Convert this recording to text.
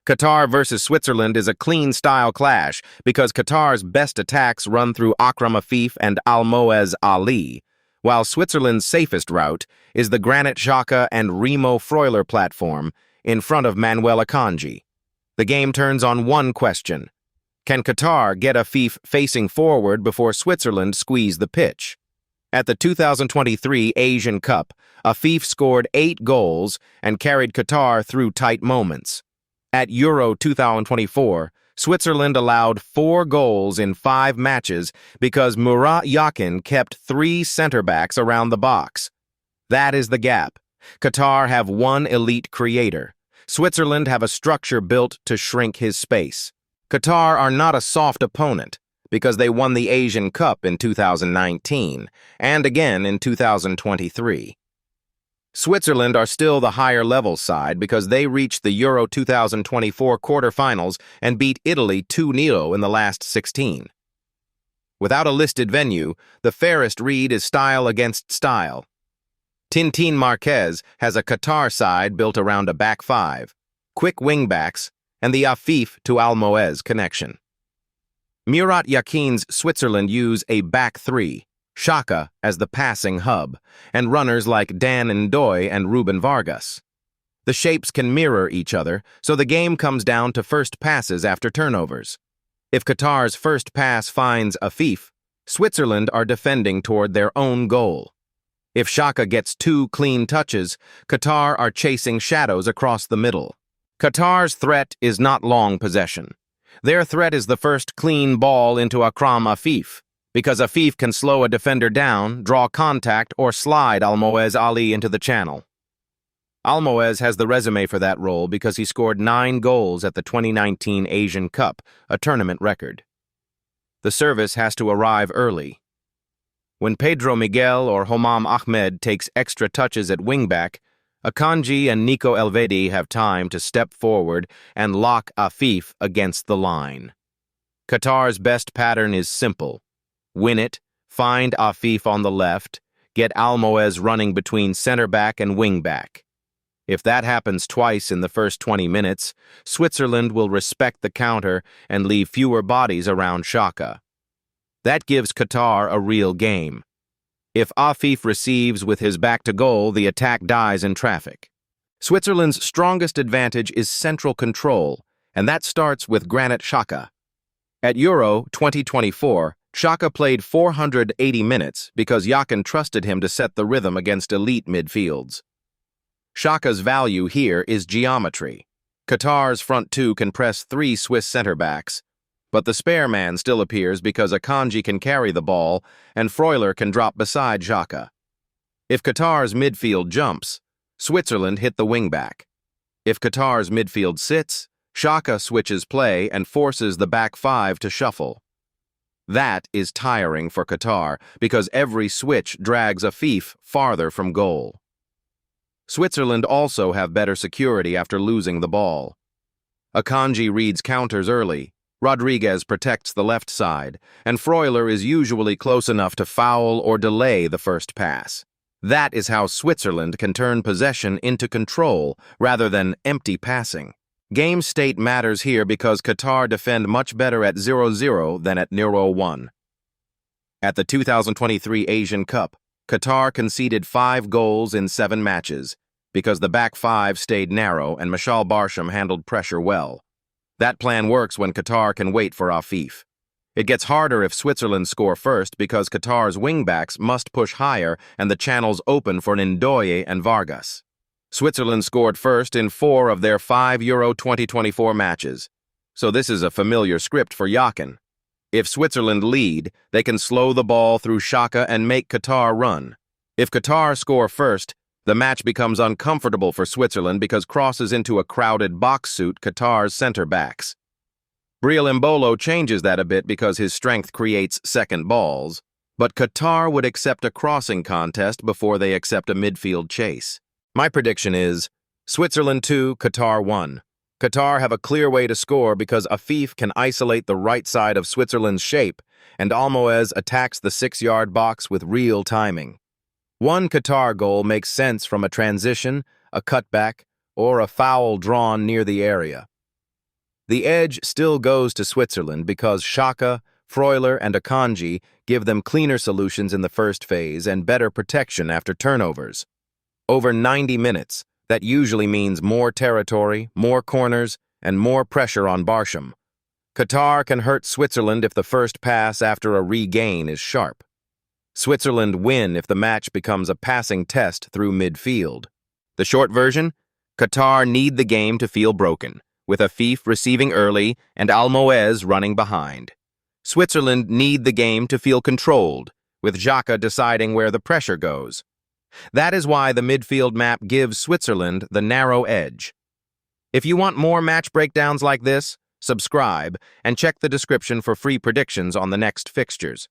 Qatar versus Switzerland is a clean style clash because Qatar's best attacks run through Akram Afif and Almoez Ali, while Switzerland's safest route is the Granit Xhaka and Remo Freuler platform in front of Manuel Akanji. The game turns on one question. Can Qatar get Afif facing forward before Switzerland squeeze the pitch? At the 2023 Asian Cup, Afif scored 8 goals and carried Qatar through tight moments. At Euro 2024, Switzerland allowed 4 goals in 5 matches because Manuel Akanji kept 3 center-backs around the box. That is the gap. Qatar have one elite creator. Switzerland have a structure built to shrink his space. Qatar are not a soft opponent because they won the Asian Cup in 2019 and again in 2023. Switzerland are still the higher-level side because they reached the Euro 2024 quarterfinals and beat Italy 2-0 in the last 16. Without a listed venue, the fairest read is style against style. Tintin Marquez has a Qatar side built around a back 5, quick wingbacks, and the Afif to Almoez connection. Manuel Akanji's Switzerland use a back 3, Xhaka as the passing hub, and runners like Dan Ndoye and Ruben Vargas. The shapes can mirror each other, so the game comes down to first passes after turnovers. If Qatar's first pass finds Afif, Switzerland are defending toward their own goal. If Xhaka gets 2 clean touches, Qatar are chasing shadows across the middle. Qatar's threat is not long possession. Their threat is the first clean ball into Akram Afif, because Afif can slow a defender down, draw contact, or slide Almoez Ali into the channel. Almoez has the resume for that role because he scored 9 goals at the 2019 Asian Cup, a tournament record. The service has to arrive early. When Pedro Miguel or Homam Ahmed takes extra touches at wingback, Akanji and Nico Elvedi have time to step forward and lock Afif against the line. Qatar's best pattern is simple. Win it, find Afif on the left, get Almoez running between center-back and wing-back. If that happens twice in the first 20 minutes, Switzerland will respect the counter and leave fewer bodies around Xhaka. That gives Qatar a real game. If Afif receives with his back to goal, the attack dies in traffic. Switzerland's strongest advantage is central control, and that starts with Granit Xhaka. At Euro 2024, Xhaka played 480 minutes because Akanji trusted him to set the rhythm against elite midfields. Xhaka's value here is geometry. Qatar's front 2 can press 3 Swiss center-backs, but the spare man still appears because Akanji can carry the ball and Freuler can drop beside Xhaka. If Qatar's midfield jumps, Switzerland hit the wing-back. If Qatar's midfield sits, Xhaka switches play and forces the back 5 to shuffle. That is tiring for Qatar because every switch drags Afif farther from goal. Switzerland also have better security after losing the ball. Akanji reads counters early, Rodriguez protects the left side, and Freuler is usually close enough to foul or delay the first pass. That is how Switzerland can turn possession into control rather than empty passing. Game state matters here because Qatar defend much better at 0-0 than at 0-1. At the 2023 Asian Cup, Qatar conceded 5 goals in 7 matches because the back 5 stayed narrow and Mishal Barsham handled pressure well. That plan works when Qatar can wait for Afif. It gets harder if Switzerland score first because Qatar's wingbacks must push higher and the channels open for Ndoye and Vargas. Switzerland scored first in 4 of their 5 Euro 2024 matches, so this is a familiar script for Akanji. If Switzerland lead, they can slow the ball through Xhaka and make Qatar run. If Qatar score first, the match becomes uncomfortable for Switzerland because crosses into a crowded box suit Qatar's center-backs. Breel Embolo changes that a bit because his strength creates second balls, but Qatar would accept a crossing contest before they accept a midfield chase. My prediction is Switzerland 2, Qatar 1. Qatar have a clear way to score because Afif can isolate the right side of Switzerland's shape and Almoez attacks the 6-yard box with real timing. One Qatar goal makes sense from a transition, a cutback, or a foul drawn near the area. The edge still goes to Switzerland because Xhaka, Freuler, and Akanji give them cleaner solutions in the first phase and better protection after turnovers. Over 90 minutes, that usually means more territory, more corners, and more pressure on Barsham. Qatar can hurt Switzerland if the first pass after a regain is sharp. Switzerland win if the match becomes a passing test through midfield. The short version? Qatar need the game to feel broken, with Afif receiving early and Almoez running behind. Switzerland need the game to feel controlled, with Xhaka deciding where the pressure goes. That is why the midfield map gives Switzerland the narrow edge. If you want more match breakdowns like this, subscribe and check the description for free predictions on the next fixtures.